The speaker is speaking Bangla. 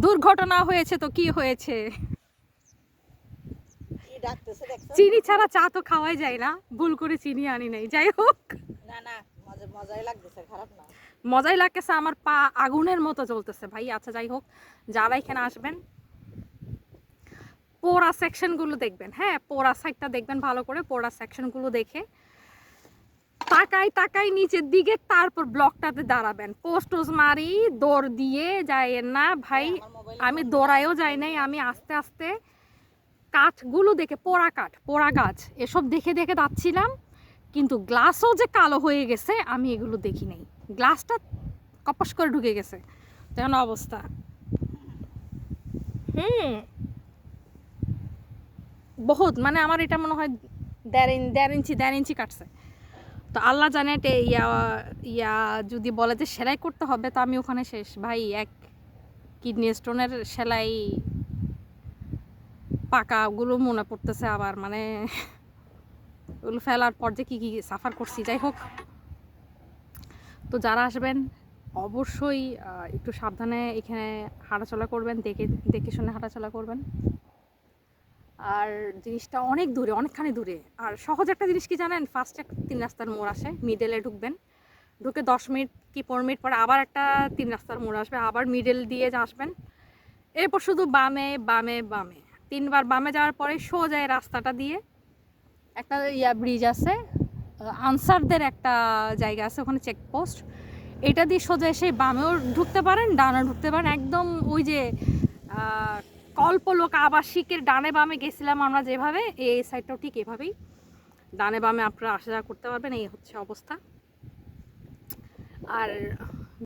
দুর্ঘটনা হয়েছে তো কি হয়েছে, চিনি ছাড়া চা তো খাওয়াই যায় না, ভুল করে চিনি আনি নাই। যাই হোক, না না, মজাই লাগতেছে, খারাপ না। মজাই লাগতেছে, আমার পা আগুনের মতো চলতেছে ভাই। আচ্ছা যাই হোক, যারা এখানে আসবেন পোড়া সেকশনগুলো দেখবেন, হ্যাঁ পোড়া সাইডটা দেখবেন ভালো করে, পোড়া সেকশনগুলো দেখে তাকাই তাকাই নিচের দিকে, তারপর ব্লকটাতে দাঁড়াবেন। পোস্টোস মারি দৌড় দিয়ে যায় না ভাই, আমি দৌড়ায়ও যাই নাই, আমি আস্তে আস্তে কাঠগুলো দেখে, পোড়া কাঠ পোড়া গাছ এসব দেখে দেখে যাচ্ছিলাম, কিন্তু গ্লাসও যে কালো হয়ে গেছে আমি এগুলো দেখি নাই, গ্লাসটা কপাস করে ঢুকে গেছে, তেমন অবস্থা। বহুত মানে আমার এটা মনে হয় দেড় ইঞ্চি কাটছে। তো আল্লাহ জানে ইয়া ইয়া যদি বলে যে সেলাই করতে হবে, তো আমি ওখানে শেষ ভাই। এক কিডনি স্টোনের সেলাই পাকাগুলো মনে পড়তেছে আবার, মানে ওগুলো ফেলার পর যে কী কী সাফার করছি। যাই হোক, তো যারা আসবেন অবশ্যই একটু সাবধানে এখানে হাঁটাচলা করবেন, দেখে দেখে শুনে হাঁটাচলা করবেন। আর জিনিসটা অনেক দূরে, অনেকখানি দূরে। আর সহজ একটা জিনিস কি জানেন, ফার্স্টে একটা 3 রাস্তার মোড় আসে, মিডলে ঢুকবেন, ঢুকে 10 মিনিট কি 15 মিনিট পরে আবার একটা 3 রাস্তার মোড় আসবে, আবার মিডল দিয়ে আসবেন, এরপর শুধু বামে বামে বামে, 3বার বামে যাওয়ার পরে সোজা এই রাস্তাটা দিয়ে একটা ব্রিজ আছে, আনসারদের একটা জায়গা আছে ওখানে চেকপোস্ট, এটা দিয়ে সোজা এসে বামেও ঢুকতে পারেন, ডানেও ঢুকতে পারেন, একদম ওই যে কল্পলোক আবাসিকের ডানে বামে গেছিলাম আমরা যেভাবে, এই সাইডটাও ঠিক এভাবেই ডানে বামে আপনারা আসা যাওয়া করতে পারবেন। এই হচ্ছে অবস্থা। আর